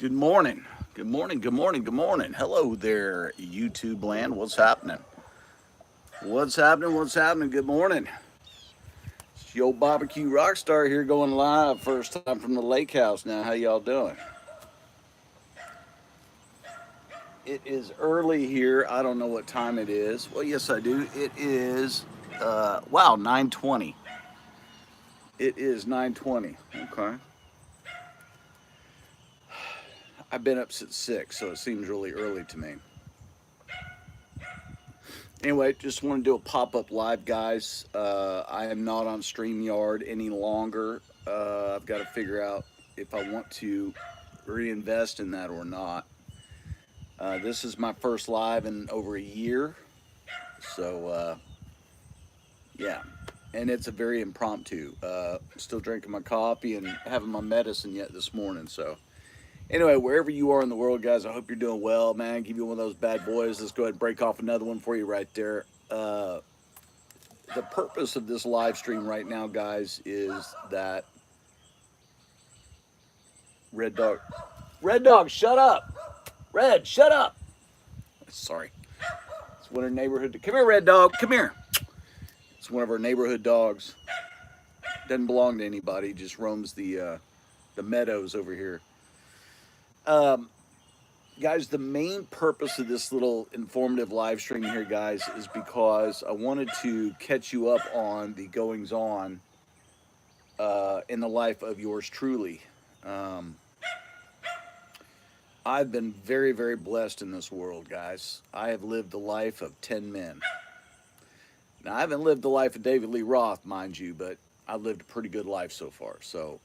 Good morning. Good morning. Good morning. Good morning. Hello there, YouTube land. What's happening? What's happening? What's happening? Good morning. It's your BBQ Rockstar here going live. First time from the lake house now. How y'all doing? It is early here. I don't know what time it is. Well, yes, I do. It is, wow, 9:20. It is 9:20. Okay. I've been up since 6, so it seems really early to me. Anyway, just want to do a pop-up live, guys. I am not on StreamYard any longer. I've got to figure out if I want to reinvest in that or not. This is my first live in over a year, so yeah, and it's a very impromptu. Still drinking my coffee and having my medicine yet this morning. So anyway, wherever you are in the world, guys, I hope you're doing well, man. Give you one of those bad boys. Let's go ahead and break off another one for you right there. The purpose of this live stream right now, guys, is that Red Dog, shut up. Red, shut up. Sorry. It's one of our neighborhood. Come here, Red Dog. Come here. It's one of our neighborhood dogs. Doesn't belong to anybody. Just roams the meadows over here. Guys, the main purpose of this little informative live stream here, guys, is because I wanted to catch you up on the goings on in the life of yours truly. I've been very, very blessed in this world, guys. I have lived the life of 10 men. Now, I haven't lived the life of David Lee Roth, mind you, but I've lived a pretty good life so far. So,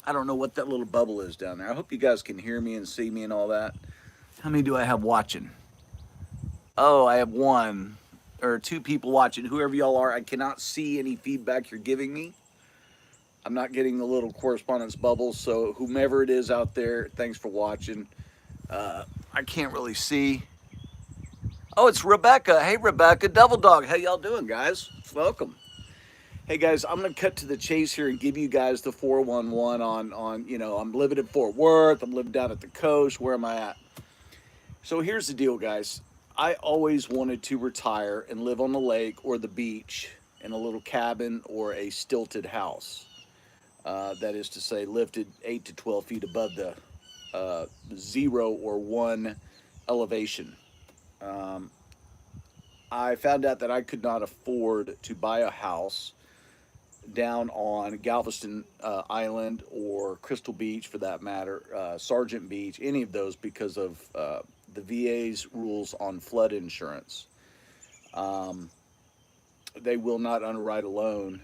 I don't know what that little bubble is down there. I hope you guys can hear me and see me and all that. How many do I have watching? Oh, I have one or two people watching. Whoever y'all are, I cannot see any feedback you're giving me. I'm not getting the little correspondence bubbles. So whomever it is out there, thanks for watching. I can't really see. Oh, it's Rebecca. Hey, Rebecca, Double Dog. How y'all doing, guys? Welcome. Hey guys, I'm gonna cut to the chase here and give you guys the 411 on I'm living in Fort Worth, I'm living down at the coast, where am I at? So here's the deal, guys. I always wanted to retire and live on the lake or the beach in a little cabin or a stilted house. That is to say, lifted 8 to 12 feet above the 0 or 1 elevation. I found out that I could not afford to buy a house down on Galveston Island or Crystal Beach, for that matter, Sargent Beach, any of those, because of the VA's rules on flood insurance. They will not underwrite a loan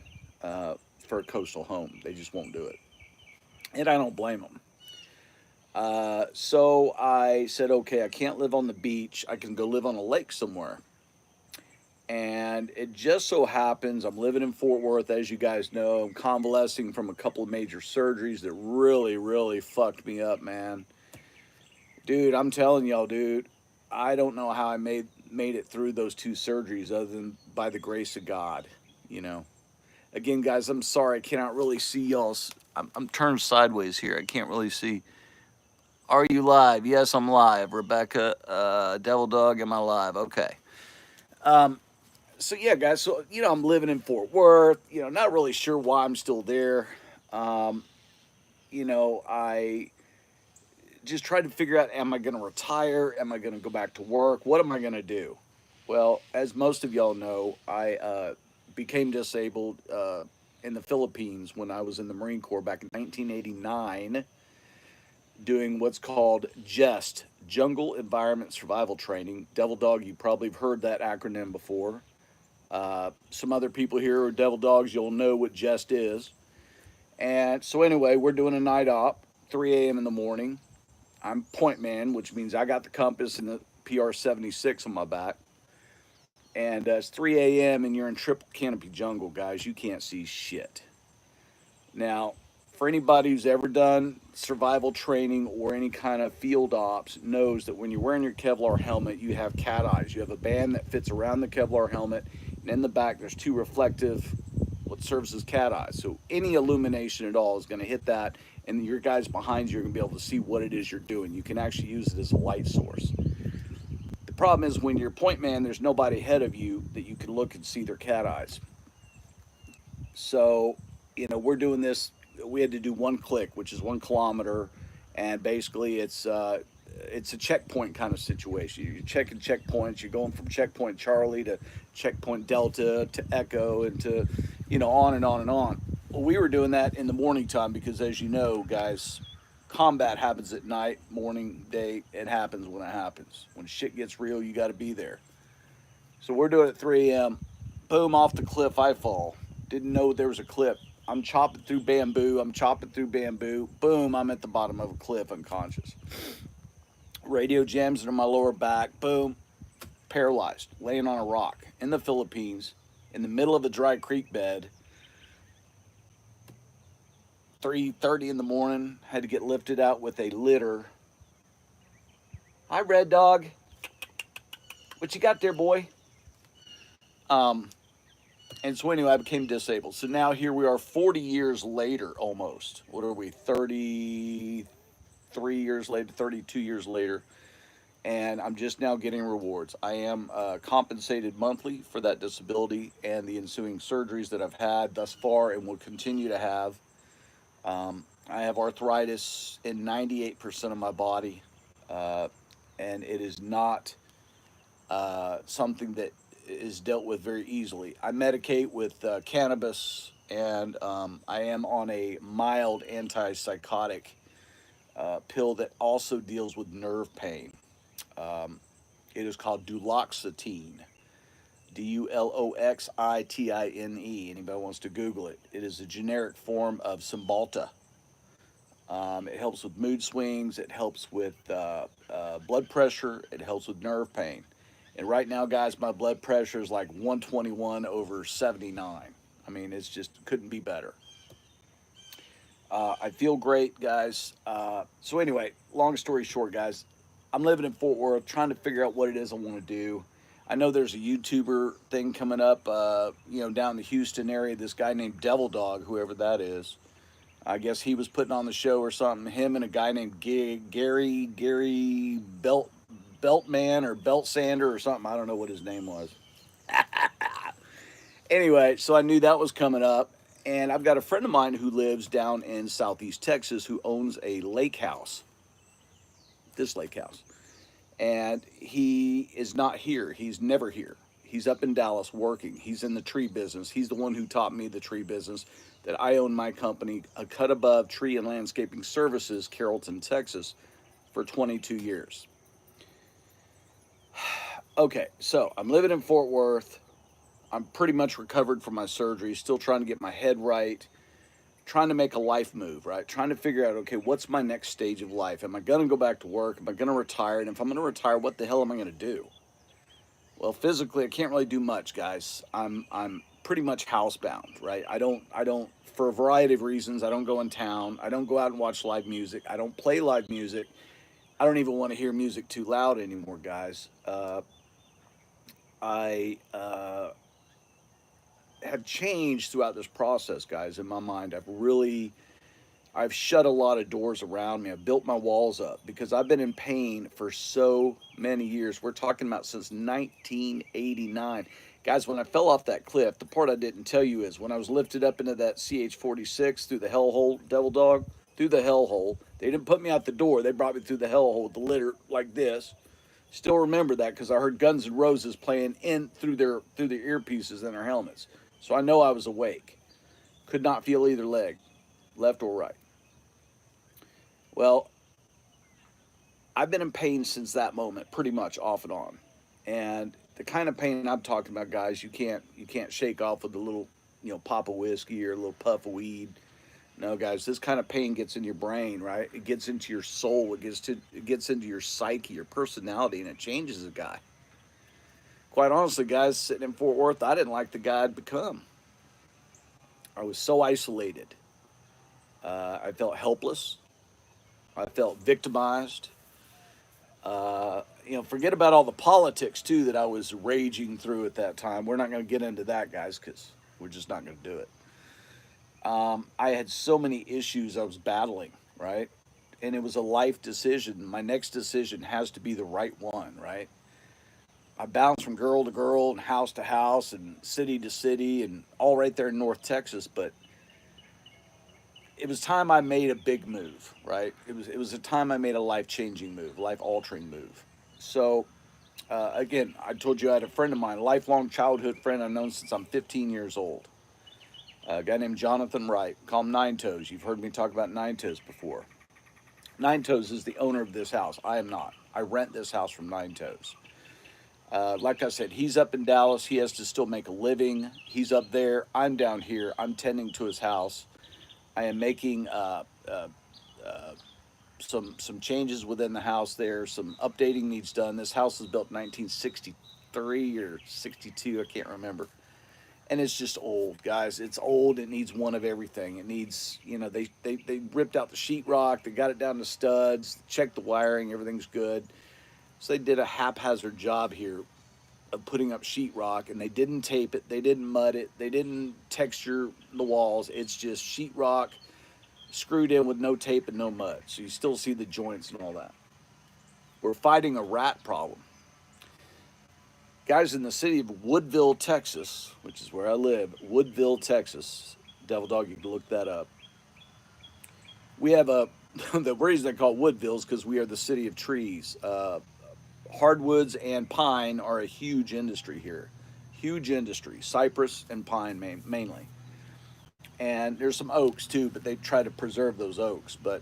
for a coastal home. They just won't do it. And I don't blame them. So I said, okay, I can't live on the beach. I can go live on a lake somewhere. And it just so happens I'm living in Fort Worth, as you guys know. I'm convalescing from a couple of major surgeries that really, really fucked me up, man. Dude, I'm telling y'all, dude, I don't know how I made it through those 2 surgeries other than by the grace of God, you know. Again, guys, I'm sorry. I cannot really see y'all's. I'm turned sideways here. I can't really see. Are you live? Yes, I'm live. Rebecca, Devil Dog, am I live? Okay. So yeah, guys, so, I'm living in Fort Worth, not really sure why I'm still there. I just tried to figure out, am I going to retire? Am I going to go back to work? What am I going to do? Well, as most of y'all know, I became disabled in the Philippines when I was in the Marine Corps back in 1989, doing what's called JEST, Jungle Environment Survival Training. Devil Dog, you probably have heard that acronym before. Some other people here are Devil Dogs, you'll know what JEST is. And so anyway, we're doing a night op, 3 a.m. in the morning. I'm point man, which means I got the compass and the PR-76 on my back. And it's 3 a.m. and you're in triple canopy jungle, guys. You can't see shit. Now, for anybody who's ever done survival training or any kind of field ops knows that when you're wearing your Kevlar helmet, you have cat eyes. You have a band that fits around the Kevlar helmet, and in the back there's 2 reflective what serves as cat eyes. So any illumination at all is going to hit that, and your guys behind you are going to be able to see what it is you're doing. You can actually use it as a light source. The problem is when you're point man, there's nobody ahead of you that you can look and see their cat eyes. So, we're doing this. We had to do one click, which is 1 kilometer, and basically it's a checkpoint kind of situation. You're checking checkpoints. You're going from checkpoint Charlie to checkpoint Delta to Echo and to, on and on and on. Well, we were doing that in the morning time because, as you know, guys, combat happens at night, morning, day. It happens when it happens. When shit gets real, you got to be there. So we're doing it at 3 a.m. Boom, off the cliff I fall. Didn't know there was a cliff. I'm chopping through bamboo. Boom, I'm at the bottom of a cliff unconscious. Radio jams into my lower back. Boom, paralyzed, laying on a rock in the Philippines, in the middle of a dry creek bed. 3:30 in the morning, had to get lifted out with a litter. Hi, Red Dog. What you got there, boy? And so anyway, I became disabled. So now here we are 40 years later almost. What are we, 33 years later, 32 years later. And I'm just now getting rewards. I am compensated monthly for that disability and the ensuing surgeries that I've had thus far and will continue to have. I have arthritis in 98% of my body, and it is not something that is dealt with very easily. I medicate with cannabis, and I am on a mild antipsychotic pill that also deals with nerve pain. It is called duloxetine, Duloxitine. Anybody wants to Google it? It is a generic form of Cymbalta. It helps with mood swings. It helps with blood pressure. It helps with nerve pain. And right now, guys, my blood pressure is like 121/79. I mean, it's just couldn't be better. I feel great, guys. So anyway, long story short, guys, I'm living in Fort Worth, trying to figure out what it is I want to do. I know there's a YouTuber thing coming up, down in the Houston area. This guy named Devil Dog, whoever that is. I guess he was putting on the show or something. Him and a guy named Gary Beltman or Belt Sander or something. I don't know what his name was. Anyway, so I knew that was coming up. And I've got a friend of mine who lives down in Southeast Texas who owns a lake house. This lake house. And he is not here. He's never here. He's up in Dallas working. He's in the tree business. He's the one who taught me the tree business. That I own my company, A Cut Above Tree and Landscaping Services, Carrollton, Texas, for 22 years. Okay, so I'm living in Fort Worth. I'm pretty much recovered from my surgery, still trying to get my head right, trying to make a life move, right? Trying to figure out, okay, what's my next stage of life? Am I going to go back to work? Am I going to retire? And if I'm going to retire, what the hell am I going to do? Well, physically, I can't really do much, guys. I'm pretty much housebound, right? I don't, for a variety of reasons, I don't go in town. I don't go out and watch live music. I don't play live music. I don't even want to hear music too loud anymore, guys. I have changed throughout this process, guys, in my mind. I've shut a lot of doors around me. I've built my walls up because I've been in pain for so many years. We're talking about since 1989. Guys, when I fell off that cliff, the part I didn't tell you is when I was lifted up into that CH-46 through the hellhole, Devil Dog, through the hellhole. They didn't put me out the door. They brought me through the hellhole with the litter like this. Still remember that because I heard Guns N' Roses playing in through their earpieces and their helmets. So I know I was awake. Could not feel either leg, left or right. Well, I've been in pain since that moment, pretty much off and on. And the kind of pain I'm talking about, guys, you can't shake off with a little, pop of whiskey or a little puff of weed. No, guys, this kind of pain gets in your brain, right? It gets into your soul. It gets into your psyche, your personality, and it changes a guy. Quite honestly, guys, sitting in Fort Worth, I didn't like the guy I'd become. I was so isolated. I felt helpless. I felt victimized. Forget about all the politics, too, that I was raging through at that time. We're not going to get into that, guys, because We're just not going to do it. I had so many issues I was battling, right? And it was a life decision. My next decision has to be the right one, right? I bounced from girl to girl and house to house and city to city and all right there in North Texas. But it was time I made a big move, right? It was a time I made a life changing move, life altering move. So again, I told you I had a friend of mine, a lifelong childhood friend I've known since I'm 15 years old. A guy named Jonathan Wright. Call him Nine Toes. You've heard me talk about Nine Toes before. Nine Toes is the owner of this house. I am not. I rent this house from Nine Toes. Like I said, he's up in Dallas. He has to still make a living. He's up there. I'm down here. I'm tending to his house. I am making some changes within the house there. Some updating needs done. This house was built in 1963 or 62. I can't remember. And it's just old, guys. It's old. It needs one of everything. It needs, they ripped out the sheetrock. They got it down to studs, checked the wiring. Everything's good. So they did a haphazard job here of putting up sheetrock, and they didn't tape it. They didn't mud it. They didn't texture the walls. It's just sheetrock screwed in with no tape and no mud. So you still see the joints and all that. We're fighting a rat problem. Guys, in the city of Woodville, Texas, which is where I live, Woodville, Texas, Devil Dog, you can look that up. We have the reason they call it Woodville is because we are the city of trees. Hardwoods and pine are a huge industry here. Huge industry. Cypress and pine mainly. And there's some oaks too, but they try to preserve those oaks. But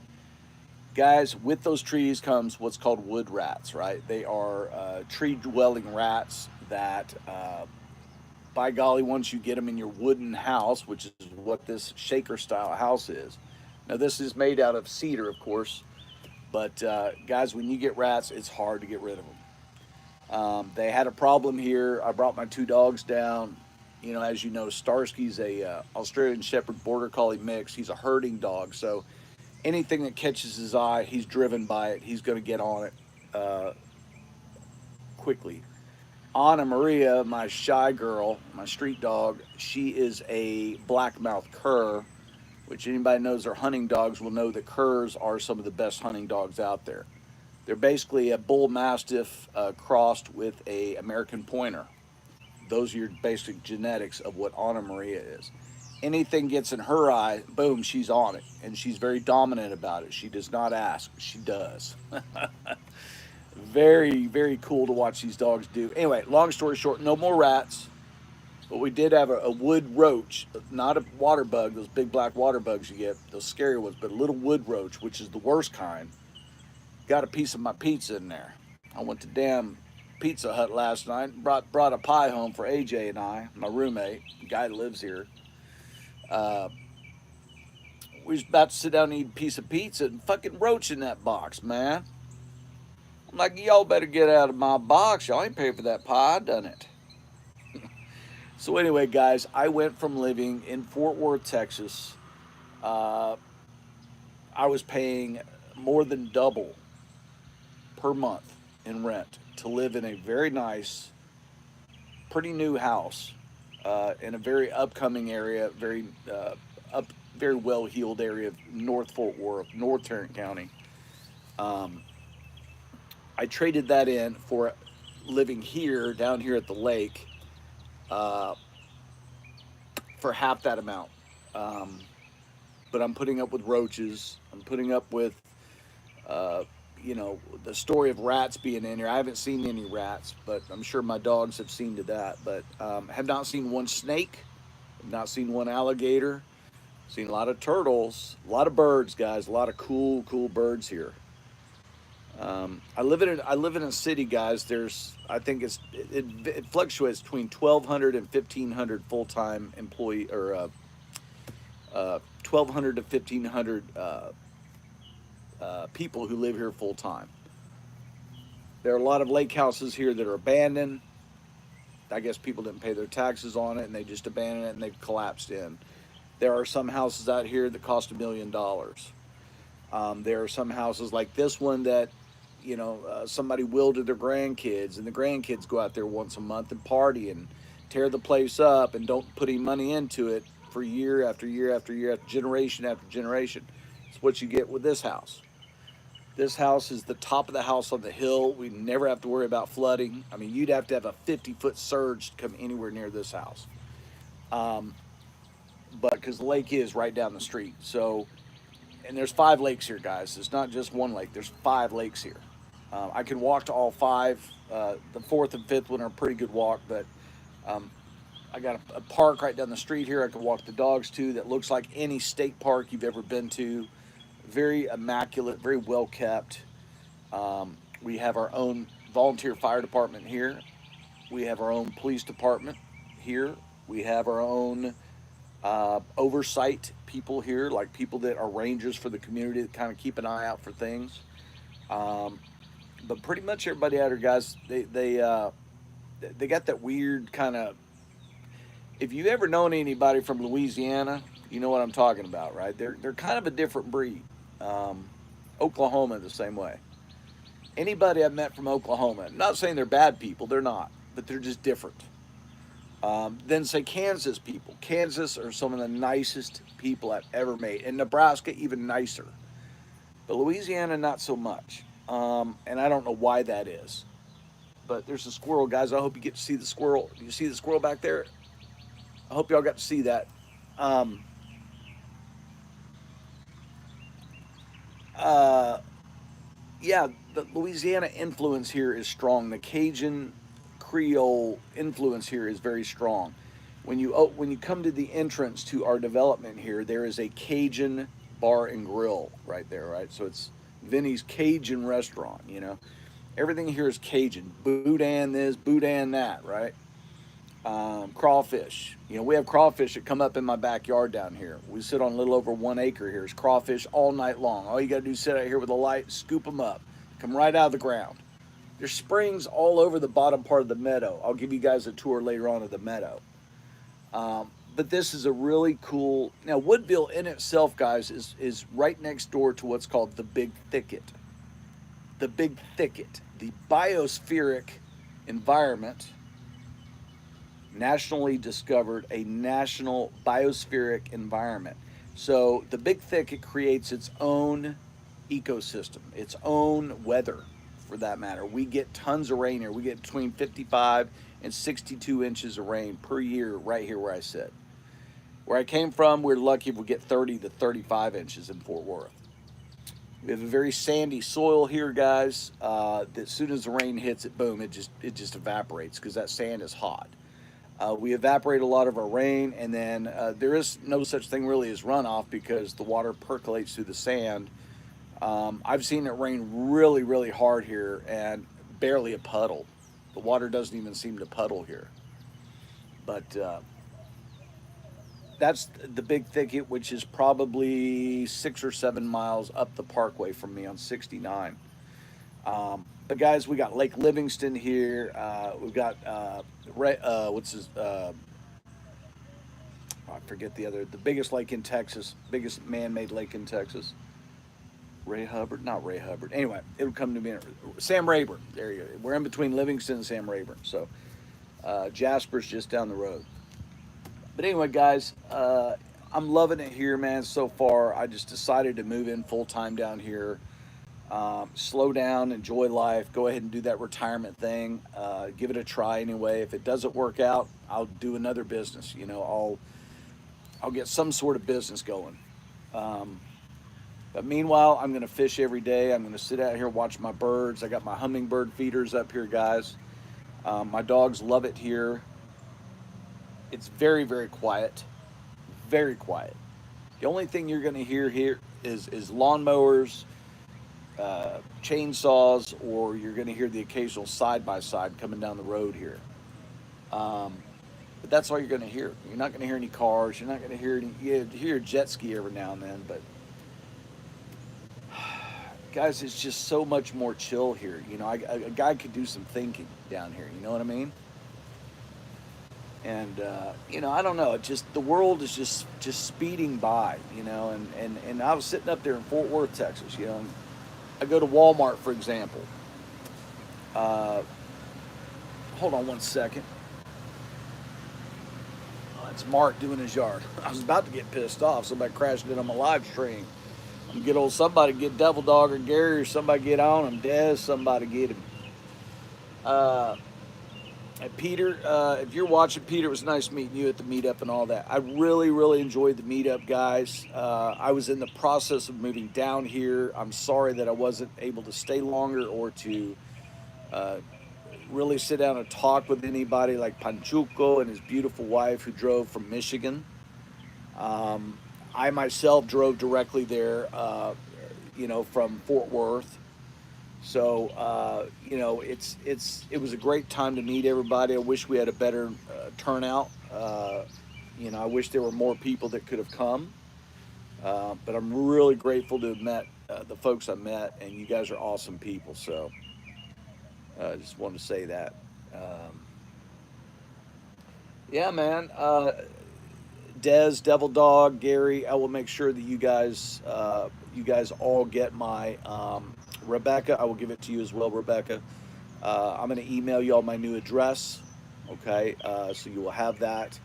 guys, with those trees comes what's called wood rats, right? They are tree-dwelling rats that, by golly, once you get them in your wooden house, which is what this shaker-style house is. Now, this is made out of cedar, of course, but guys, when you get rats, it's hard to get rid of them. They had a problem here. I brought my two dogs down. As you know, Starsky's a Australian Shepherd Border Collie mix. He's a herding dog, so anything that catches his eye, he's driven by it. He's going to get on it quickly. Anna Maria, my shy girl, my street dog, she is a blackmouth cur, which anybody knows their hunting dogs will know that curs are some of the best hunting dogs out there. They're basically a bull mastiff crossed with a American pointer. Those are your basic genetics of what Anna Maria is. Anything gets in her eye, boom, she's on it. And she's very dominant about it. She does not ask, she does. Very, very cool to watch these dogs do. Anyway, long story short, no more rats. But we did have a wood roach, not a water bug, those big black water bugs you get, those scary ones, but a little wood roach, which is the worst kind. Got a piece of my pizza in there. I went to damn Pizza Hut last night, brought a pie home for AJ and I, my roommate, the guy that lives here. We was about to sit down and eat a piece of pizza and fucking roach in that box, man. I'm like, y'all better get out of my box. Y'all ain't paying for that pie. I done it. So anyway, guys, I went from living in Fort Worth, Texas. I was paying more than double per month in rent to live in a very nice, pretty new house in a very upcoming area, very well-heeled area of North Fort Worth, North Tarrant County. I traded that in for living here, down here at the lake, for half that amount. But I'm putting up with roaches. I'm putting up with, the story of rats being in here. I haven't seen any rats, but I'm sure my dogs have seen to that. But have not seen one snake. Have not seen one alligator. Seen a lot of turtles, a lot of birds, guys. A lot of cool birds here. I live in a city, guys. I think it fluctuates between 1,200 and 1,500 full-time employee, or 1,200 to 1,500 people who live here full-time. There are a lot of lake houses here that are abandoned. I guess people didn't pay their taxes on it and they just abandoned it and they've collapsed in. There are some houses out here that cost $1 million. There are some houses like this one that, somebody willed to their grandkids, and the grandkids go out there once a month and party and tear the place up and don't put any money into it for year after year after year, after generation after generation. It's what you get with this house. This house is the top of the house on the hill. We never have to worry about flooding. I mean, you'd have to have a 50-foot surge to come anywhere near this house. Um, but because the lake is right down the street. So, and there's 5 lakes here, guys. It's not just one lake. There's 5 lakes here. I can walk to all 5. The 4th and 5th one are a pretty good walk, but um, I got a park right down the street here I can walk the dogs to that looks like any state park you've ever been to. Very immaculate, very well kept. We have our own volunteer fire department here. We have our own police department here. We have our own oversight people here, like people that are rangers for the community that kind of keep an eye out for things. Um, but pretty much everybody out here, guys, they got that weird kind of. If you ever known anybody from Louisiana, you know what I'm talking about, right? They're kind of a different breed. Um, Oklahoma the same way. Anybody I've met from Oklahoma, not saying they're bad people, they're not, but they're just different. Then say Kansas people. Kansas are some of the nicest people I've ever met, and Nebraska even nicer. But Louisiana, not so much. And I don't know why that is. But there's a squirrel, guys. I hope you get to see the squirrel. Do you see the squirrel back there? I hope y'all got to see that. Um, uh, yeah, the Louisiana influence here is strong. The Cajun Creole influence here is very strong. When you come to the entrance to our development here, there is a Cajun bar and grill right there, right? So it's Vinny's Cajun restaurant. Everything here is Cajun. Boudin this, boudin that, right? Crawfish. We have crawfish that come up in my backyard down here. We sit on a little over 1 acre here. It's crawfish all night long. All you got to do is sit out here with a light, scoop them up, come right out of the ground. There's springs all over the bottom part of the meadow. I'll give you guys a tour later on of the meadow. But this is a really cool. Now, Woodville in itself, guys, is right next door to what's called the Big Thicket. The Big Thicket, the biospheric environment, nationally discovered, a national biospheric environment. So the Big Thicket creates its own ecosystem, its own weather, for that matter. We get tons of rain here. We get between 55 and 62 inches of rain per year right here where I sit. Where I came from, we're lucky if we get 30 to 35 inches in Fort Worth. We have a very sandy soil here, guys. That as soon as the rain hits it, boom, it just evaporates because that sand is hot. We evaporate a lot of our rain, and then there is no such thing really as runoff because the water percolates through the sand. I've seen it rain really, really hard here and barely a puddle. The water doesn't even seem to puddle here. But that's the Big Thicket, which is probably 6 or 7 miles up the parkway from me on 69. But guys, we got Lake Livingston here. We've got I forget the biggest lake in Texas, biggest man-made lake in Texas. Not Ray Hubbard. Anyway, it'll come to me. Sam Rayburn. There you go. We're in between Livingston and Sam Rayburn. So Jasper's just down the road. But anyway, guys, I'm loving it here, man, so far. I just decided to move in full-time down here. Slow down, enjoy life, go ahead and do that retirement thing. Give it a try anyway. If it doesn't work out, I'll do another business. I'll get some sort of business going. But meanwhile, I'm going to fish every day. I'm going to sit out here, watch my birds. I got my hummingbird feeders up here, guys. My dogs love it here. It's very, very quiet. Very quiet. The only thing you're going to hear here is lawnmowers, chainsaws, or you're going to hear the occasional side-by-side coming down the road here. But that's all you're going to hear. You're not going to hear any cars. You're not going to hear any. You hear a jet ski every now and then, but guys, it's just so much more chill here. A guy could do some thinking down here. You know what I mean? And I don't know. The world is just speeding by. And I was sitting up there in Fort Worth, Texas. And I go to Walmart, for example. Hold on one second. It's Mark doing his yard. I was about to get pissed off. Somebody crashed in on my live stream. I'm gonna get somebody, get Devil Dog or Gary, or somebody get on him. Dez, somebody get him. And Peter, if you're watching, Peter, it was nice meeting you at the meetup and all that. I really, really enjoyed the meetup, guys. I was in the process of moving down here. I'm sorry that I wasn't able to stay longer or to really sit down and talk with anybody like Panchuco and his beautiful wife who drove from Michigan. I myself drove directly there, from Fort Worth. So it was a great time to meet everybody. I wish we had a better turnout. I wish there were more people that could have come. But I'm really grateful to have met the folks I met, and you guys are awesome people. So I just wanted to say that. Yeah, man. Dez, Devil Dog, Gary, I will make sure that you guys all get my Rebecca. I will give it to you as well, Rebecca. I'm going to email you all my new address. Okay, so you will have that.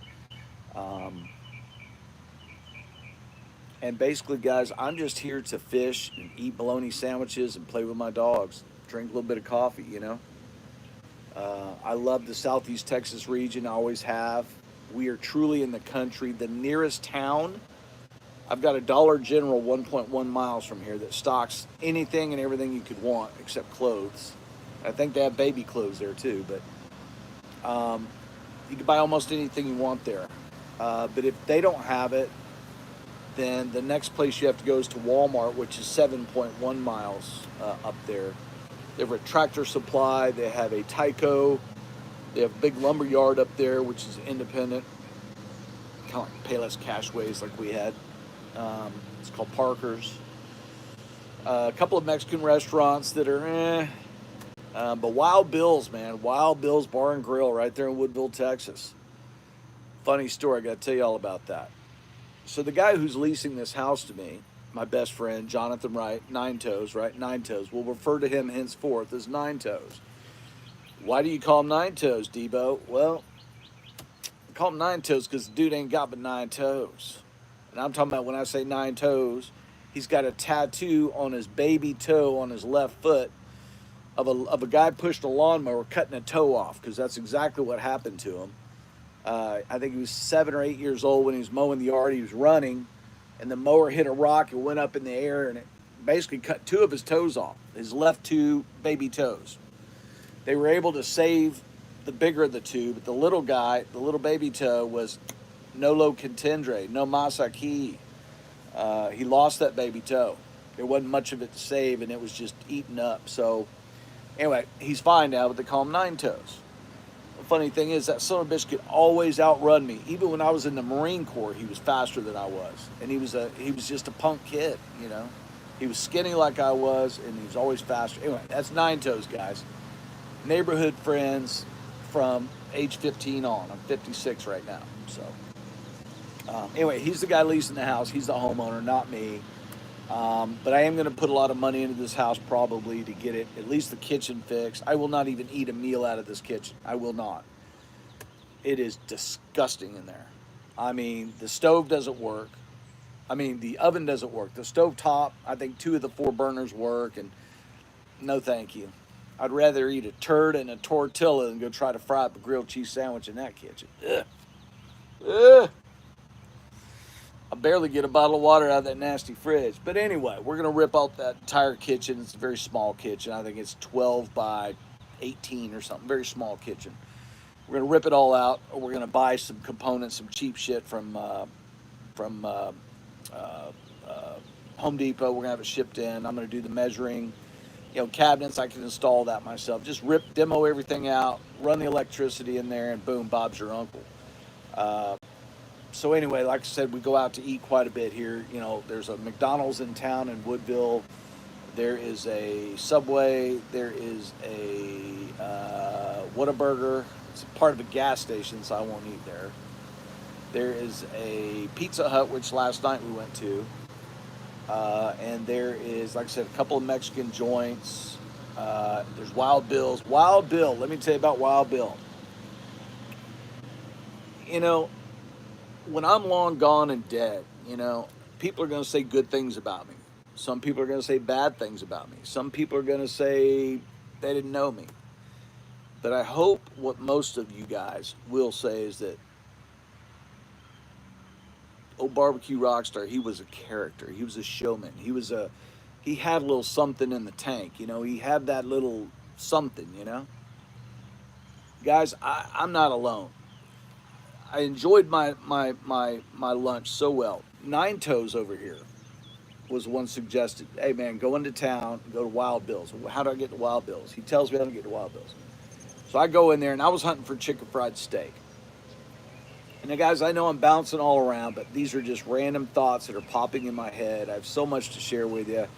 And basically, guys, I'm just here to fish and eat bologna sandwiches and play with my dogs, drink a little bit of coffee. I love the Southeast Texas region. I always have. We are truly in the country. The nearest town, I've got a Dollar General 1.1 miles from here that stocks anything and everything you could want except clothes. I think they have baby clothes there too, but you can buy almost anything you want there. But if they don't have it, then the next place you have to go is to Walmart, which is 7.1 miles up there. They have a Tractor Supply. They have a Tyco. They have a big lumber yard up there, which is independent, kind of like Payless Cashways like we had. It's called Parker's. A couple of Mexican restaurants that are but Wild Bill's, man. Wild Bill's Bar and Grill right there in Woodville, Texas. Funny story, I got to tell you all about that. So the guy who's leasing this house to me, my best friend, Jonathan Wright, Nine Toes, right? Nine Toes. We'll refer to him henceforth as Nine Toes. Why do you call him Nine Toes, Debo? Well, I call him Nine Toes because the dude ain't got but 9 toes. And I'm talking about when I say 9 toes, he's got a tattoo on his baby toe on his left foot of a guy pushed a lawnmower cutting a toe off, because that's exactly what happened to him. I think he was 7 or 8 years old when he was mowing the yard. He was running, and the mower hit a rock and went up in the air, and it basically cut 2 of his toes off, his left 2 baby toes. They were able to save the bigger of the 2, but the little guy, the little baby toe, was no lo contendere, no mas aquí. He lost that baby toe. There wasn't much of it to save, and it was just eaten up. So anyway, he's fine now, but they call him Nine Toes. The funny thing is that son of a bitch could always outrun me. Even when I was in the Marine Corps, he was faster than I was. And he was just a punk kid, He was skinny like I was, and he was always faster. Anyway, that's Nine Toes, guys. Neighborhood friends from age 15 on. I'm 56 right now. So anyway, he's the guy leasing the house. He's the homeowner, not me. But I am going to put a lot of money into this house probably to get it, at least the kitchen fixed. I will not even eat a meal out of this kitchen. I will not. It is disgusting in there. I mean, the stove doesn't work. I mean, the oven doesn't work. The stove top, I think 2 of the 4 burners work, and no thank you. I'd rather eat a turd and a tortilla than go try to fry up a grilled cheese sandwich in that kitchen. Ugh. Ugh. I barely get a bottle of water out of that nasty fridge. But anyway, we're going to rip out that entire kitchen. It's a very small kitchen. I think it's 12 by 18 or something. Very small kitchen. We're going to rip it all out. We're going to buy some components, some cheap shit from Home Depot. We're going to have it shipped in. I'm going to do the measuring. Cabinets, I can install that myself. Just demo everything out, run the electricity in there, and boom, Bob's your uncle. So anyway, like I said, we go out to eat quite a bit here. There's a McDonald's in town in Woodville. There is a Subway. There is a Whataburger. It's part of a gas station, so I won't eat there. There is a Pizza Hut, which last night we went to. And there is, like I said, a couple of Mexican joints. There's Wild Bill's. Wild Bill, let me tell you about Wild Bill. when I'm long gone and dead, you know, people are going to say good things about me. Some people are going to say bad things about me. Some people are going to say they didn't know me. But I hope what most of you guys will say is that old barbecue rockstar, he was a character. He was a showman. He had a little something in the tank. You know, he had that little something. You know, guys, I'm not alone. I enjoyed my lunch so well. Nine Toes over here was one suggested. Hey man, go into town, go to Wild Bill's. How do I get to Wild Bill's? He tells me how to get to Wild Bill's. So I go in there and I was hunting for chicken fried steak. And the guys, I know I'm bouncing all around, but these are just random thoughts that are popping in my head. I have so much to share with you.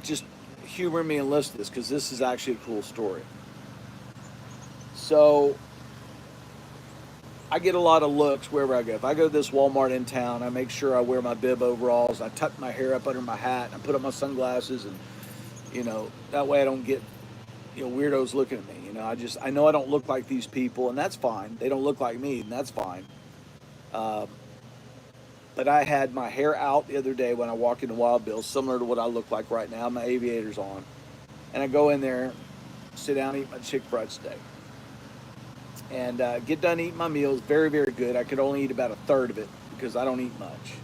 Just humor me and listen to this because this is actually a cool story. So I get a lot of looks wherever I go. If I go to this Walmart in town, I make sure I wear my bib overalls. I tuck my hair up under my hat. And I put on my sunglasses, and you know that way I don't get weirdos looking at me. You know, I know I don't look like these people, and that's fine. They don't look like me, and that's fine. Uh, but I had my hair out the other day when I walk into Wild Bill's, similar to what I look like right now. My aviators on, and I go in there, sit down, eat my chicken fried steak, and get done eating my meals. Very, very good. I could only eat about a third of it because I don't eat much.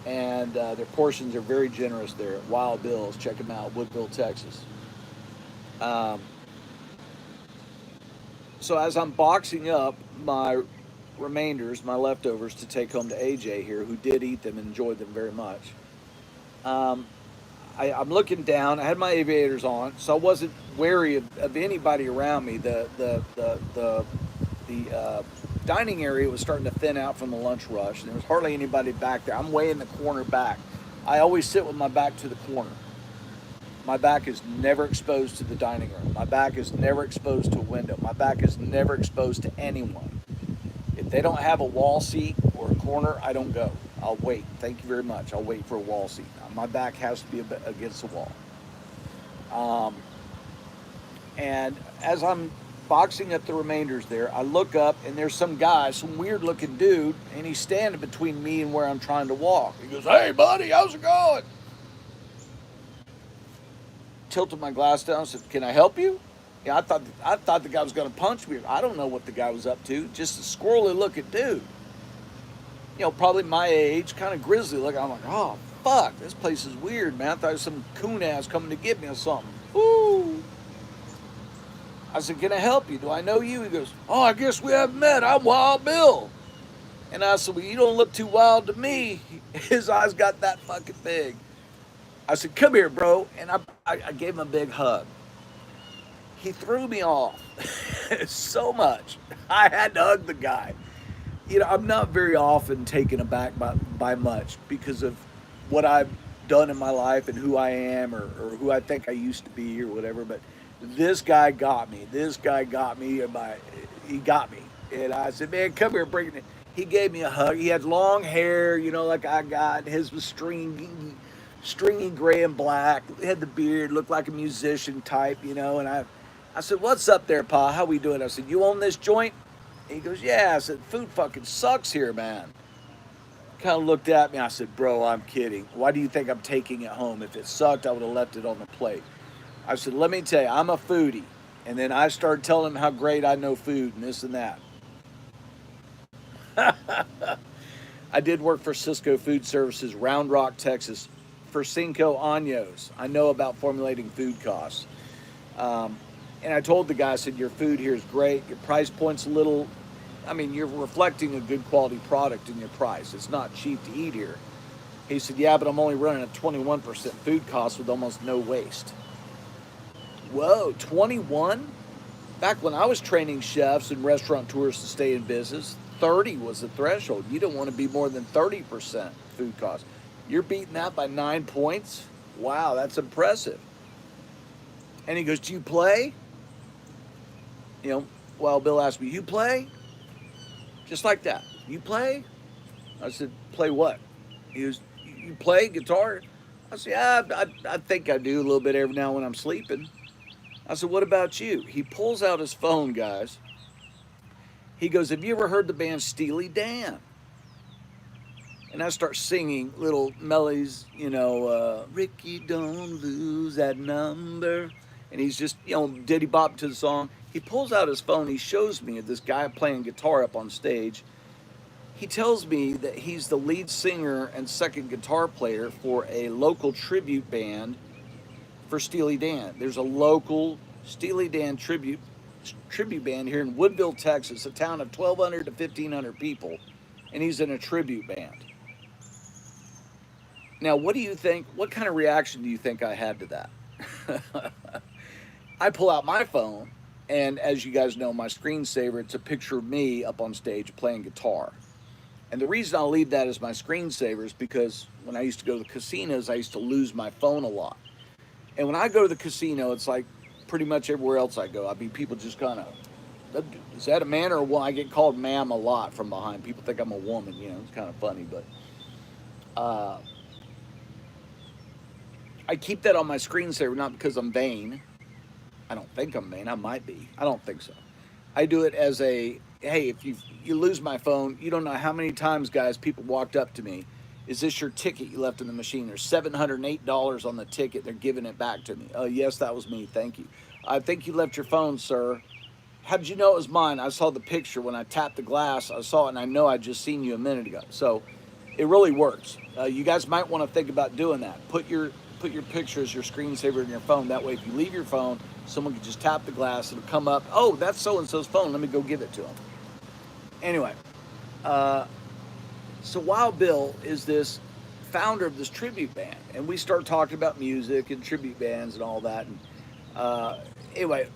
And their portions are very generous there at Wild Bill's. Check them out, Woodville, Texas. Um, so as I'm boxing up my remainders, my leftovers to take home to AJ here, who did eat them and enjoyed them very much, um, I'm looking down. I had my aviators on, so I wasn't wary of anybody around me. The dining area was starting to thin out from the lunch rush, and there was hardly anybody back there. I'm way in the corner back. I always sit with my back to the corner. My back is never exposed to the dining room. My back is never exposed to a window. My back is never exposed to anyone. If they don't have a wall seat or a corner, I don't go. I'll wait. Thank you very much. I'll wait for a wall seat. My back has to be against the wall. And as I'm boxing up the remainders there, I look up and there's some guy, some weird looking dude, and he's standing between me and where I'm trying to walk. He goes, "Hey buddy, how's it going?" Tilted my glass down and said, "Can I help you?" Yeah, I thought the guy was going to punch me. I don't know what the guy was up to. Just a squirrely looking dude. You know, probably my age, kind of grizzly looking. I'm like, oh, fuck, this place is weird, man. I thought it was some coon ass coming to get me or something. Ooh. I said, "Can I help you? Do I know you?" He goes, "Oh, I guess we haven't met. I'm Wild Bill." And I said, "Well, you don't look too wild to me." His eyes got that fucking big. I said, "Come here, bro." And I gave him a big hug. He threw me off so much. I had to hug the guy. You know, I'm not very often taken aback by much because of what I've done in my life and who I am or who I think I used to be or whatever. But this guy got me. This guy got me. He got me. And I said, "Man, come here, bring it." He gave me a hug. He had long hair, you know, like I got. His was stringy gray and black. He had the beard, looked like a musician type, you know. And I said, "What's up there, Pa? How we doing?" I said, "You own this joint?" He goes, "Yeah." I said, "Food fucking sucks here, man." Kind of looked at me. I said, "Bro, I'm kidding. Why do you think I'm taking it home? If it sucked, I would have left it on the plate." I said, "Let me tell you, I'm a foodie." And then I started telling him how great I know food and this and that. I did work for Cisco Food Services, Round Rock, Texas, for Cinco Años. I know about formulating food costs. And I told the guy, I said, "Your food here is great. Your price point's a little, I mean, you're reflecting a good quality product in your price. It's not cheap to eat here." He said, "Yeah, but I'm only running a 21% food cost with almost no waste." Whoa, 21? Back when I was training chefs and restaurateurs to stay in business, 30 was the threshold. You don't want to be more than 30% food cost. You're beating that by 9 points? Wow, that's impressive. And he goes, "Do you play?" You know, well, Bill asked me, "You play?" Just like that. "You play?" I said, "Play what?" He goes, "You play guitar?" I said, "Yeah, I think I do a little bit every now when I'm sleeping." I said, "What about you?" He pulls out his phone, guys. He goes, "Have you ever heard the band Steely Dan?" and I start singing little melodies, Ricky, don't lose that number. And he's just, diddy bop to the song. He pulls out his phone. He shows me this guy playing guitar up on stage. He tells me that he's the lead singer and second guitar player for a local tribute band for Steely Dan. There's a local Steely Dan tribute band here in Woodville, Texas, a town of 1,200 to 1,500 people, and he's in a tribute band. Now, what do you think? What kind of reaction do you think I had to that? I pull out my phone, and as you guys know, my screensaver, it's a picture of me up on stage playing guitar. And the reason I'll leave that as my screensaver is because when I used to go to the casinos, I used to lose my phone a lot. And when I go to the casino, it's like pretty much everywhere else I go. I mean, people just kind of, is that a man or a woman? I get called ma'am a lot from behind. People think I'm a woman, it's kind of funny, but I keep that on my screensaver, not because I'm vain. I don't think I'm vain. I might be. I don't think so. I do it as a, hey, if you lose my phone, you don't know how many times, guys, people walked up to me. Is this your ticket you left in the machine? There's $708 on the ticket. They're giving it back to me. Oh, yes, that was me. Thank you. I think you left your phone, sir. How did you know it was mine? I saw the picture. When I tapped the glass, I saw it, and I know I'd just seen you a minute ago. So it really works. You guys might want to think about doing that. Put your picture as your screensaver in your phone. That way, if you leave your phone, someone can just tap the glass. It'll come up. Oh, that's so-and-so's phone. Let me go give it to them. Anyway, so Wild Bill is this founder of this tribute band, and we start talking about music and tribute bands and all that. And anyway,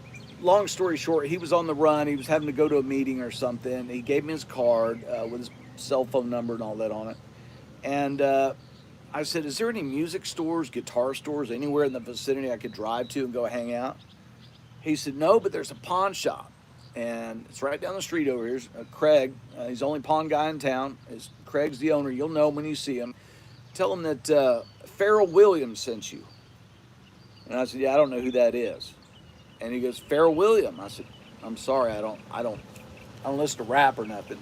long story short, he was on the run. He was having to go to a meeting or something. He gave me his card with his cell phone number and all that on it. And I said, is there any music stores, guitar stores, anywhere in the vicinity I could drive to and go hang out? He said, no, but there's a pawn shop. And it's right down the street over here. Craig, he's the only pawn guy in town. Craig's the owner. You'll know him when you see him. Tell him that Pharrell Williams sent you. And I said, yeah, I don't know who that is. And he goes, Pharrell Williams. I said, I'm sorry, I don't listen to rap or nothing.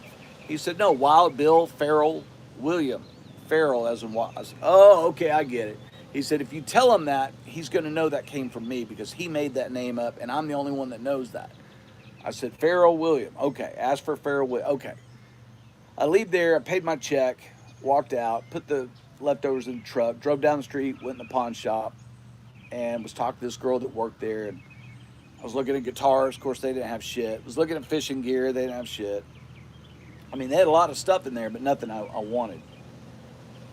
He said, no, Wild Bill, Pharrell Williams. Pharrell as in what? I said, oh, okay, I get it. He said, if you tell him that, he's going to know that came from me because he made that name up, and I'm the only one that knows that. I said, Pharrell Williams. Okay, ask for Pharrell Williams. Okay. I leave there, I paid my check, walked out, put the leftovers in the truck, drove down the street, went in the pawn shop, and was talking to this girl that worked there. And I was looking at guitars. Of course, they didn't have shit. I was looking at fishing gear. They didn't have shit. I mean, they had a lot of stuff in there, but nothing I wanted.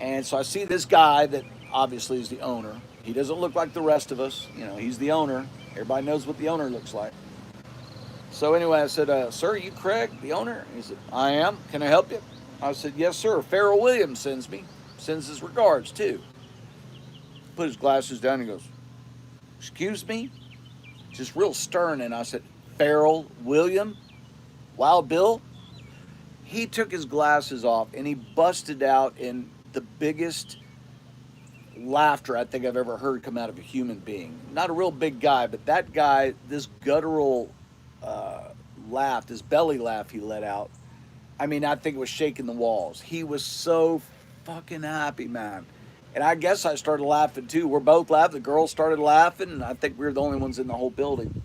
And so I see this guy that obviously is the owner. He doesn't look like the rest of us. He's the owner. Everybody knows what the owner looks like. So anyway, I said, sir, are you Craig, the owner? He said, I am. Can I help you? I said, yes, sir. Pharrell Williams sends his regards, too. Put his glasses down and he goes, excuse me? Just real stern. And I said, Pharrell Williams? Wild Bill? He took his glasses off and he busted out in the biggest laughter I think I've ever heard come out of a human being. Not a real big guy, but that guy, this guttural laugh, this belly laugh he let out, I mean, I think it was shaking the walls. He was so fucking happy, man. And I guess I started laughing too. We're both laughing. The girls started laughing, and I think we were the only ones in the whole building.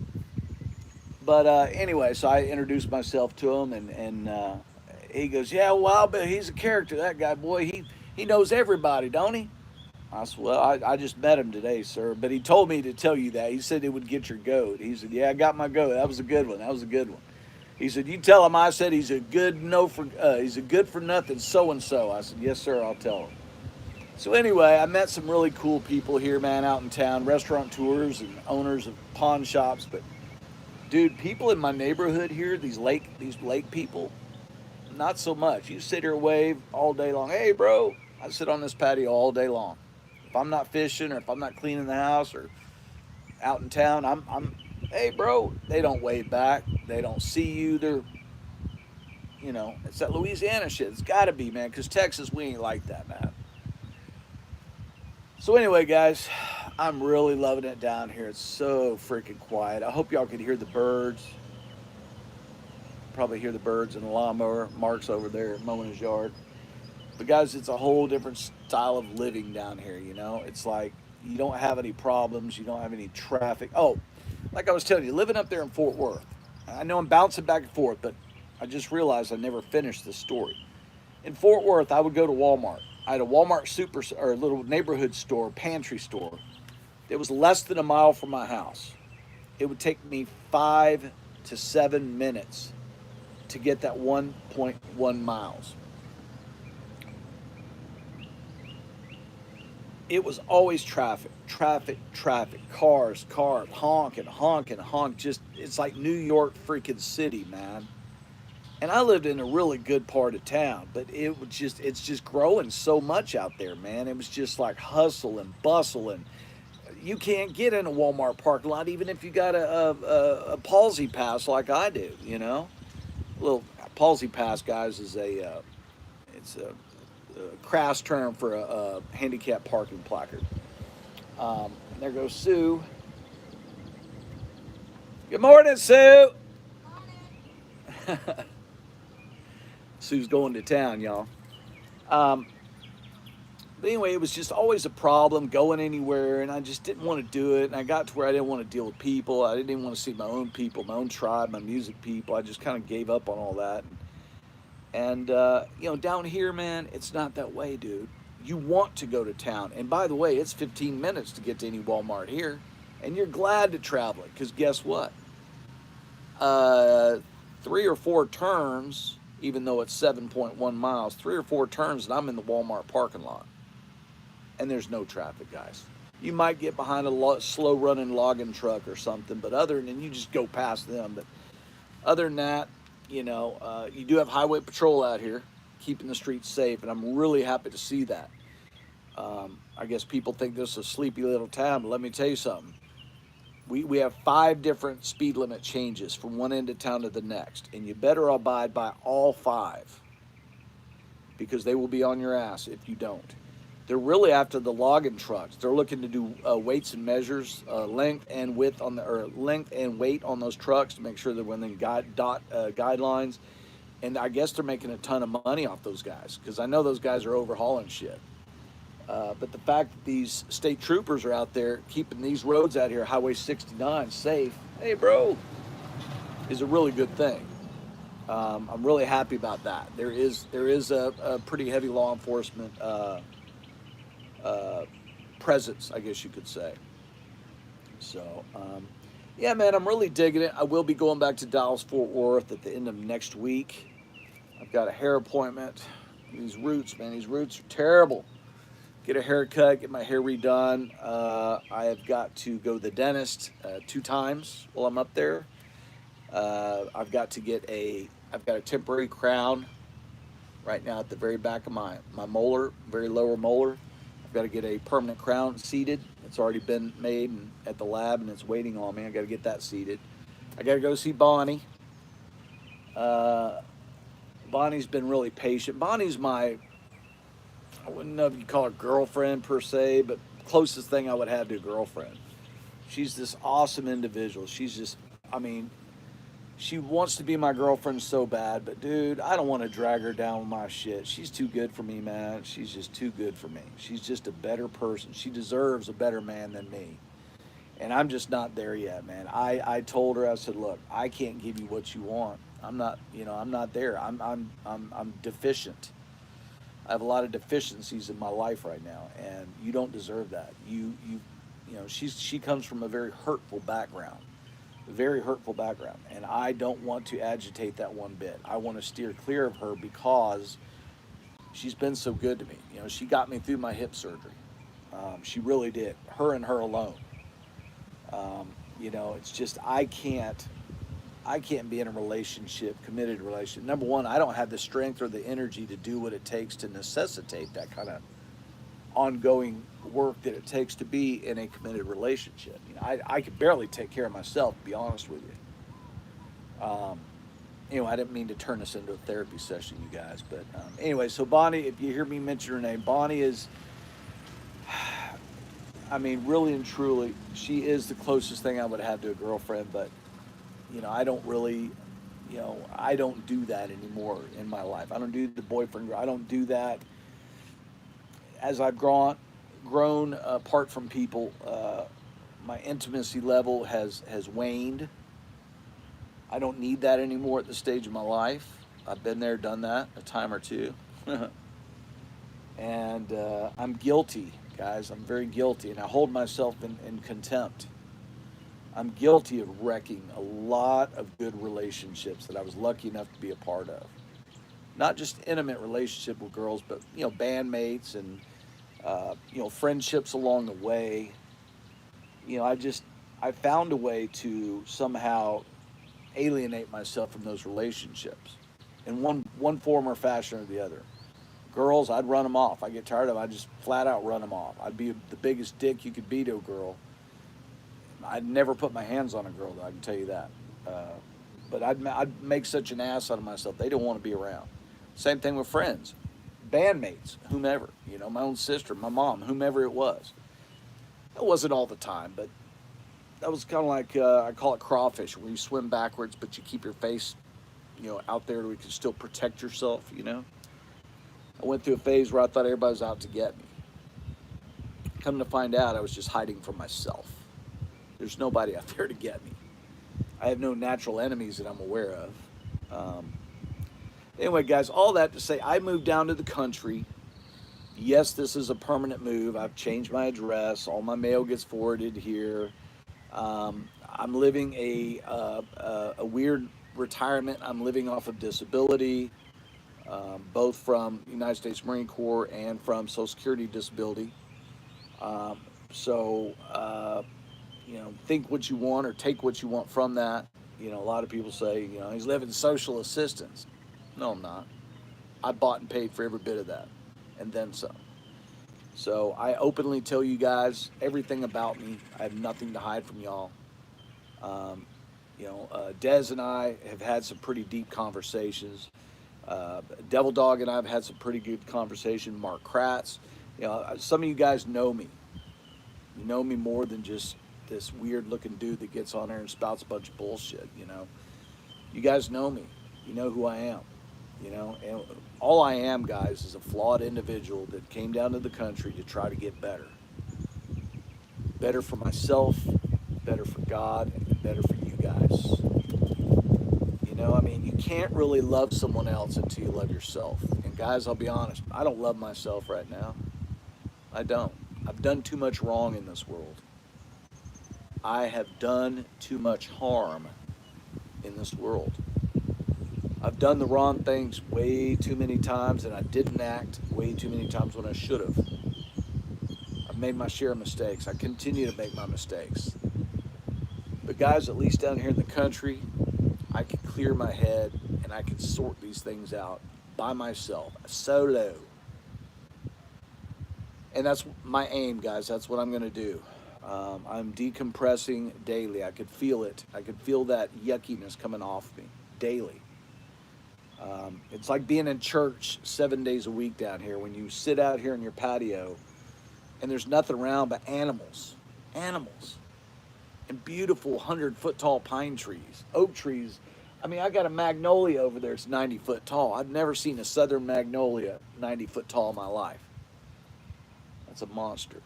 But anyway, so I introduced myself to him, and he goes, yeah, well, but he's a character, that guy, boy. He knows everybody, don't he? I said, well, I just met him today, sir. But he told me to tell you that. He said it would get your goat. He said, yeah, I got my goat. That was a good one. He said, you tell him I said he's a good for nothing so-and-so. I said, yes, sir, I'll tell him. So anyway, I met some really cool people here, man, out in town, restaurateurs and owners of pawn shops. But, dude, people in my neighborhood here, these lake people, not so much. You sit here and wave all day long. Hey, bro. I sit on this patio all day long. If I'm not fishing or if I'm not cleaning the house or out in town, I'm hey, bro. They don't wave back. They don't see you. They're, it's that Louisiana shit. It's got to be, man, because Texas, we ain't like that, man. So anyway, guys, I'm really loving it down here. It's so freaking quiet. I hope y'all can hear the birds. Probably hear the birds in the lawnmower. Mark's over there mowing his yard. But guys, it's a whole different style of living down here, you know? It's like you don't have any problems, you don't have any traffic. Oh, like I was telling you, living up there in Fort Worth. I know I'm bouncing back and forth, but I just realized I never finished this story. In Fort Worth, I would go to Walmart. I had a Walmart super or a little neighborhood store, pantry store. It was less than a mile from my house. It would take me 5 to 7 minutes to get that 1.1 miles. It was always traffic, traffic, traffic, cars, honking, honking, honk. Just, it's like New York freaking city, man. And I lived in a really good part of town, but it's just growing so much out there, man. It was just like hustle and bustle, and you can't get in a Walmart parking lot even if you got a palsy pass like I do, you know. A little palsy pass, guys, is it's a crass term for a handicap parking placard. And there goes Sue. Good morning, Sue. Sue's going to town, y'all. But anyway, it was just always a problem going anywhere, and I just didn't want to do it. And I got to where I didn't want to deal with people. I didn't even want to see my own people, my own tribe, my music people. I just kind of gave up on all that. And you know, down here, man, it's not that way, dude. You want to go to town. And by the way, it's 15 minutes to get to any Walmart here. And you're glad to travel it, because guess what? 3 or 4 turns, even though it's 7.1 miles, 3 or 4 turns, and I'm in the Walmart parking lot. And there's no traffic, guys. You might get behind a slow running logging truck or something, but other than, you just go past them. But other than that, you know, you do have highway patrol out here keeping the streets safe, and I'm really happy to see that. I guess people think this is a sleepy little town, but let me tell you something. We have 5 different speed limit changes from one end of town to the next, and you better abide by all 5, because they will be on your ass if you don't. They're really after the logging trucks. They're looking to do weights and measures, length and width on length and weight on those trucks to make sure they're within guidelines. And I guess they're making a ton of money off those guys, because I know those guys are overhauling shit. But the fact that these state troopers are out there keeping these roads out here, Highway 69, safe, hey, bro, is a really good thing. I'm really happy about that. There is a pretty heavy law enforcement presence, I guess you could say. So, yeah, man, I'm really digging it. I will be going back to Dallas-Fort Worth at the end of next week. I've got a hair appointment. These roots, man, these roots are terrible. Get a haircut, get my hair redone. I have got to go to the dentist 2 times while I'm up there. I've got a temporary crown right now at the very back of my molar, very lower molar. I've got to get a permanent crown seated. It's already been made and at the lab, and it's waiting on me. I got to get that seated. I got to go see Bonnie. Bonnie's been really patient. Bonnie's I wouldn't know if you'd call her girlfriend per se, but closest thing I would have to a girlfriend. She's this awesome individual. She's just, I mean, she wants to be my girlfriend so bad, but dude, I don't want to drag her down with my shit. She's too good for me, man. She's just too good for me. She's just a better person. She deserves a better man than me. And I'm just not there yet, man. I told her, I said, look, I can't give you what you want. I'm not, you know, I'm not there. I'm deficient. I have a lot of deficiencies in my life right now, and you don't deserve that. You know, she comes from a very hurtful background. Very hurtful background, and I don't want to agitate that one bit. I want to steer clear of her because she's been so good to me. You know, she got me through my hip surgery. She really did. Her and her alone. You know, it's just I can't be in a relationship, committed relationship. Number one, I don't have the strength or the energy to do what it takes to necessitate that kind of ongoing work that it takes to be in a committed relationship. You know, I could barely take care of myself, to be honest with you. Anyway, I didn't mean to turn this into a therapy session, you guys. But anyway, so Bonnie, if you hear me mention her name, Bonnie is, I mean, really and truly, she is the closest thing I would have to a girlfriend. But, you know, I don't really, you know, I don't do that anymore in my life. I don't do the boyfriend. I don't do that. as I've grown apart from people, my intimacy level has waned. I don't need that anymore at this stage of my life. I've been there, done that a time or two. And I'm guilty, guys. I'm very guilty, and I hold myself in contempt. I'm guilty of wrecking a lot of good relationships that I was lucky enough to be a part of. Not just intimate relationship with girls, but bandmates and friendships along the way. I found a way to somehow alienate myself from those relationships in one form or fashion or the other. Girls, I'd run them off. I get tired of them. I just flat out run them off. I'd be the biggest dick you could be to a girl. I'd never put my hands on a girl, though, I can tell you that. But I'd make such an ass out of myself. They don't want to be around. Same thing with friends, bandmates, whomever. My own sister, my mom, whomever it was. It wasn't all the time, but that was kind of like, I call it crawfish, where you swim backwards, but you keep your face, out there where you can still protect yourself, I went through a phase where I thought everybody was out to get me. Come to find out, I was just hiding from myself. There's nobody out there to get me. I have no natural enemies that I'm aware of. Anyway, guys, all that to say, I moved down to the country. Yes, this is a permanent move. I've changed my address. All my mail gets forwarded here. I'm living a weird retirement. I'm living off of disability, both from United States Marine Corps and from Social Security disability. So, think what you want or take what you want from that. A lot of people say, he's living social assistance. No, I'm not. I bought and paid for every bit of that, and then some. So I openly tell you guys everything about me. I have nothing to hide from y'all. Dez and I have had some pretty deep conversations. Devil Dog and I have had some pretty good conversation. Mark Kratz. Some of you guys know me. You know me more than just this weird-looking dude that gets on there and spouts a bunch of bullshit. You guys know me. You know who I am. And all I am, guys, is a flawed individual that came down to the country to try to get better. Better for myself, better for God, and better for you guys. You can't really love someone else until you love yourself. And guys, I'll be honest, I don't love myself right now. I don't. I've done too much wrong in this world. I have done too much harm in this world. I've done the wrong things way too many times, and I didn't act way too many times when I should have. I've made my share of mistakes. I continue to make my mistakes. But guys, at least down here in the country, I can clear my head and I can sort these things out by myself, solo. And that's my aim, guys. That's what I'm going to do. I'm decompressing daily. I could feel it. I could feel that yuckiness coming off me daily. It's like being in church 7 days a week down here when you sit out here in your patio and there's nothing around but animals, and beautiful 100-foot tall pine trees, oak trees. I got a magnolia over there. It's 90 foot tall. I've never seen a southern magnolia 90 foot tall in my life. That's a monster.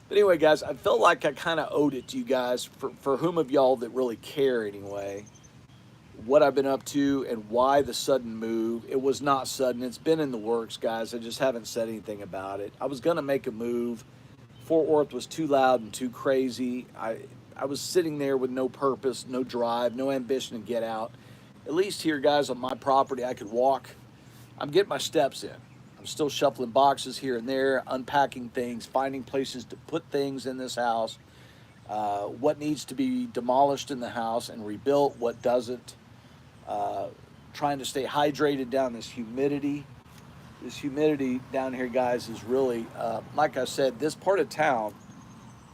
But anyway, guys, I felt like I kind of owed it to you guys, for whom of y'all that really care anyway, what I've been up to and why the sudden move. It was not sudden. It's been in the works, guys. I just haven't said anything about it. I was going to make a move. Fort Worth was too loud and too crazy. I was sitting there with no purpose, no drive, no ambition to get out. At least here, guys, on my property, I could walk. I'm getting my steps in. I'm still shuffling boxes here and there, unpacking things, finding places to put things in this house, what needs to be demolished in the house and rebuilt, what doesn't. Trying to stay hydrated down this humidity. This humidity down here, guys, is really, like I said, this part of town,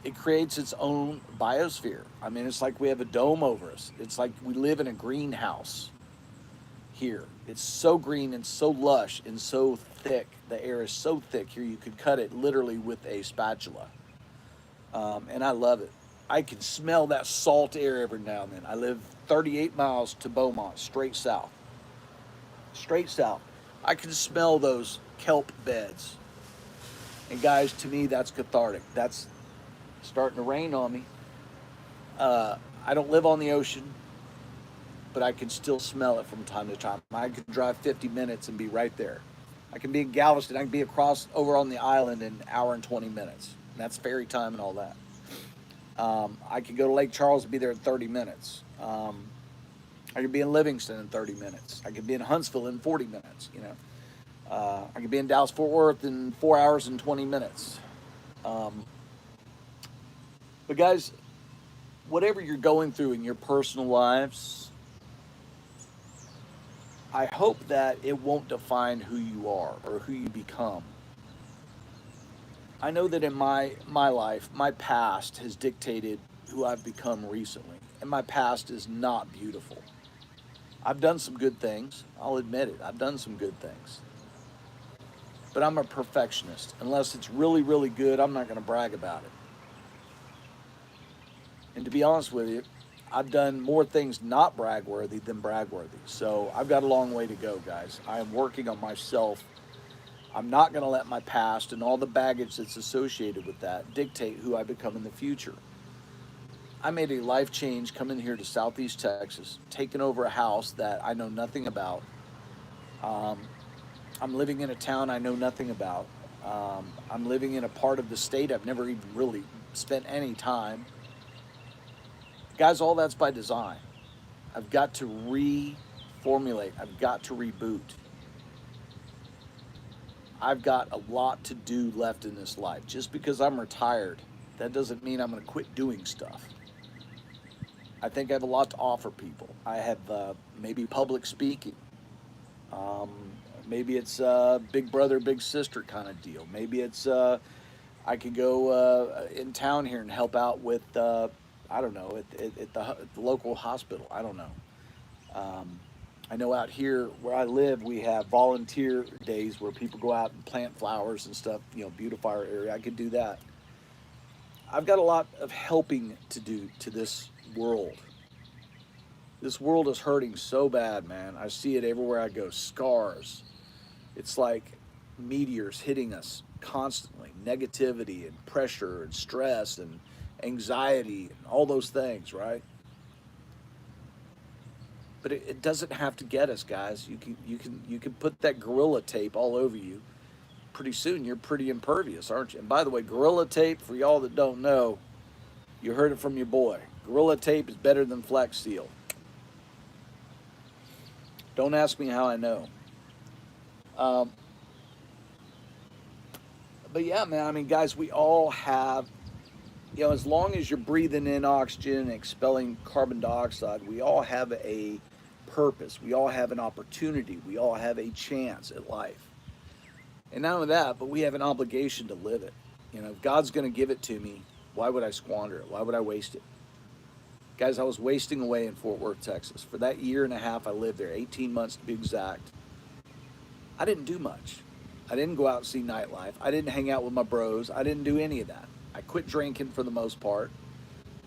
it creates its own biosphere. It's like we have a dome over us. It's like we live in a greenhouse here. It's so green and so lush and so thick. The air is so thick here, you could cut it literally with a spatula. And I love it. I can smell that salt air every now and then. I live 38 miles to Beaumont, straight south. Straight south. I can smell those kelp beds. And guys, to me, that's cathartic. That's starting to rain on me. I don't live on the ocean, but I can still smell it from time to time. I can drive 50 minutes and be right there. I can be in Galveston. I can be across over on the island in an hour and 20 minutes. And that's ferry time and all that. I could go to Lake Charles and be there in 30 minutes. I could be in Livingston in 30 minutes. I could be in Huntsville in 40 minutes. I could be in Dallas Fort Worth in 4 hours and 20 minutes. But guys, whatever you're going through in your personal lives, I hope that it won't define who you are or who you become. I know that in my life, my past has dictated who I've become recently, and my past is not beautiful. I've done some good things. I'll admit it. I've done some good things. But I'm a perfectionist. Unless it's really, really good, I'm not going to brag about it. And to be honest with you, I've done more things not brag-worthy than brag-worthy. So I've got a long way to go, guys. I am working on myself. I'm not going to let my past and all the baggage that's associated with that dictate who I become in the future. I made a life change coming here to Southeast Texas, taking over a house that I know nothing about. I'm living in a town I know nothing about. I'm living in a part of the state I've never even really spent any time. Guys, all that's by design. I've got to reformulate. I've got to reboot. I've got a lot to do left in this life. Just because I'm retired, that doesn't mean I'm going to quit doing stuff. I think I have a lot to offer people. I have maybe public speaking. Maybe it's big brother, big sister kind of deal. Maybe it's I could go in town here and help out with, I don't know, at the local hospital. I don't know. I know out here where I live, we have volunteer days where people go out and plant flowers and stuff, beautify our area. I could do that. I've got a lot of helping to do to this world. This world is hurting so bad, man. I see it everywhere I go. Scars. It's like meteors hitting us constantly. Negativity and pressure and stress and anxiety and all those things, right? But it doesn't have to get us, guys. You can put that Gorilla Tape all over you. Pretty soon you're pretty impervious, aren't you? And by the way, Gorilla Tape, for y'all that don't know, you heard it from your boy. Gorilla Tape is better than Flex Seal. Don't ask me how I know. But yeah, man, I mean, guys, we all have, as long as you're breathing in oxygen and expelling carbon dioxide, we all have a purpose. We all have an opportunity. We all have a chance at life. And not only that, but we have an obligation to live it. If God's going to give it to me, why would I squander it? Why would I waste it? Guys, I was wasting away in Fort Worth, Texas. For that year and a half I lived there, 18 months to be exact, I didn't do much. I didn't go out and see nightlife. I didn't hang out with my bros. I didn't do any of that. I quit drinking for the most part.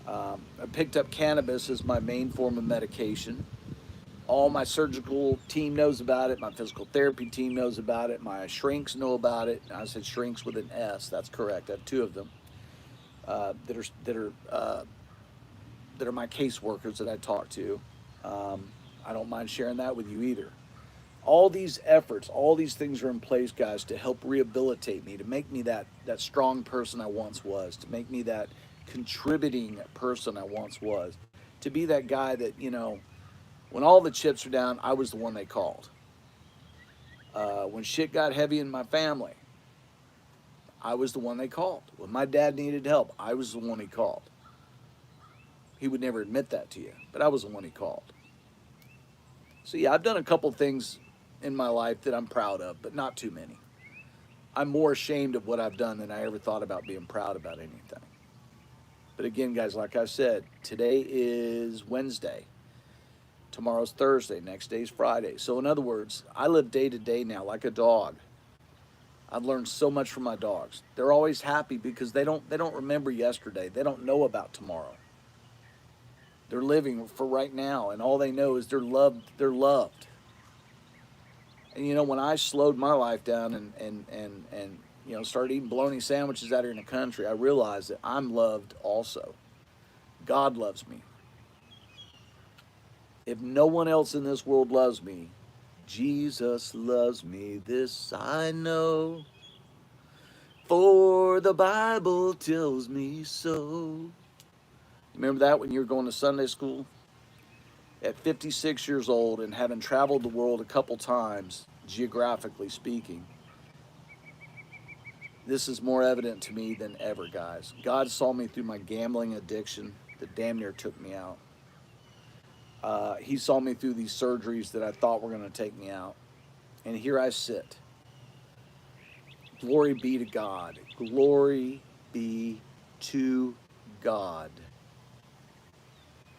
I picked up cannabis as my main form of medication. All my surgical team knows about it. My physical therapy team knows about it. My shrinks know about it. I said shrinks with an S. That's correct. I have two of them that are my caseworkers that I talk to. I don't mind sharing that with you either. All these efforts, all these things are in place, guys, to help rehabilitate me, to make me that strong person I once was, to make me that contributing person I once was, to be that guy that, when all the chips are down, I was the one they called. When shit got heavy in my family, I was the one they called. When my dad needed help, I was the one he called. He would never admit that to you, but I was the one he called. So yeah, I've done a couple things in my life that I'm proud of, but not too many. I'm more ashamed of what I've done than I ever thought about being proud about anything. But again, guys, like I said, today is Wednesday. Tomorrow's Thursday. Next day's Friday. So in other words, I live day to day now like a dog. I've learned so much from my dogs. They're always happy because they don't remember yesterday. They don't know about tomorrow. They're living for right now, and all they know is they're loved. They're loved. And you know, when I slowed my life down and you know, started eating bologna sandwiches out here in the country, I realized that I'm loved also. God loves me. If no one else in this world loves me, Jesus loves me, this I know. For the Bible tells me so. Remember that when you were going to Sunday school? At 56 years old and having traveled the world a couple times, geographically speaking, this is more evident to me than ever, guys. God saw me through my gambling addiction that damn near took me out. He saw me through these surgeries that I thought were going to take me out. And here I sit. Glory be to God. Glory be to God.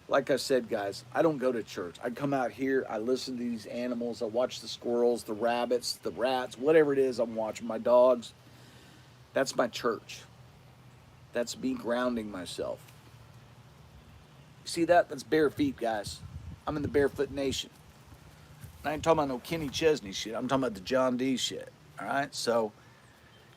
Like I said, guys, I don't go to church. I come out here, I listen to these animals, I watch the squirrels, the rabbits, the rats, whatever it is I'm watching, my dogs. That's my church. That's me grounding myself. You see that? That's bare feet, guys. I'm in the barefoot nation. I ain't talking about no Kenny Chesney shit. I'm talking about the John D shit. All right? So,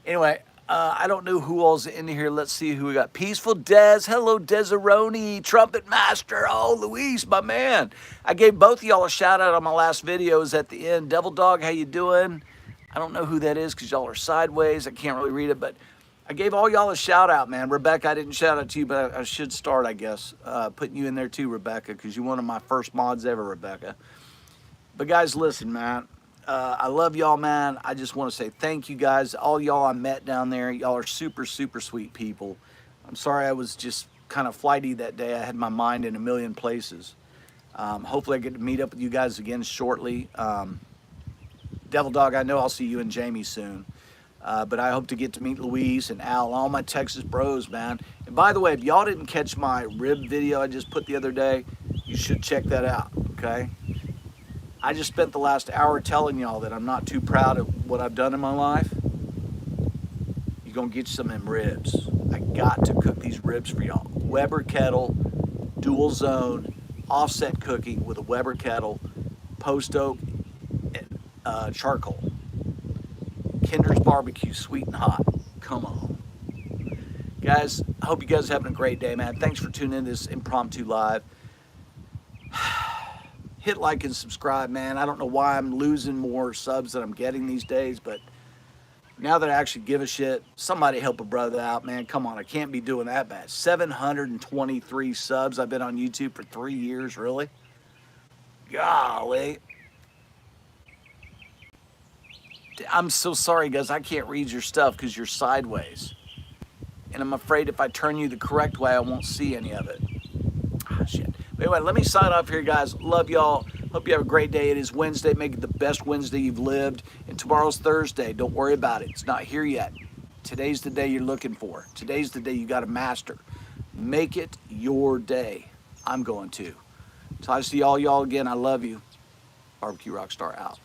anyway, I don't know who all's in here. Let's see who we got. Peaceful Des. Hello, Desironi. Trumpet Master. Oh, Luis, my man. I gave both of y'all a shout out on my last videos at the end. Devil Dog, how you doing? I don't know who that is because y'all are sideways. I can't really read it, but I gave all y'all a shout out, man. Rebecca, I didn't shout out to you, but I should start, I guess, putting you in there too, Rebecca, because you're one of my first mods ever, Rebecca. But guys, listen, man. I love y'all, man. I just want to say thank you, guys. All y'all I met down there. Y'all are super, super sweet people. I'm sorry I was just kind of flighty that day. I had my mind in a million places. Hopefully I get to meet up with you guys again shortly. Devil Dog, I know I'll see you and Jamie soon. But I hope to get to meet Louise and Al, all my Texas bros, man. And by the way, if y'all didn't catch my rib video I just put the other day, you should check that out, okay? I just spent the last hour telling y'all that I'm not too proud of what I've done in my life. You're going to get some of them ribs. I got to cook these ribs for y'all. Weber kettle, dual zone, offset cooking with a Weber kettle, post oak, and charcoal. Kinder's Barbecue, sweet and hot. Come on. Guys, I hope you guys are having a great day, man. Thanks for tuning in to this impromptu live. Hit like and subscribe, man. I don't know why I'm losing more subs than I'm getting these days, but now that I actually give a shit, somebody help a brother out, man. Come on, I can't be doing that bad. 723 subs. I've been on YouTube for 3 years, really? Golly. I'm so sorry, guys. I can't read your stuff because you're sideways. And I'm afraid if I turn you the correct way, I won't see any of it. Ah, shit. But anyway, let me sign off here, guys. Love y'all. Hope you have a great day. It is Wednesday. Make it the best Wednesday you've lived. And tomorrow's Thursday. Don't worry about it. It's not here yet. Today's the day you're looking for. Today's the day you got to master. Make it your day. I'm going to. Till I see all y'all again, I love you. BBQ ROCKSTAR out.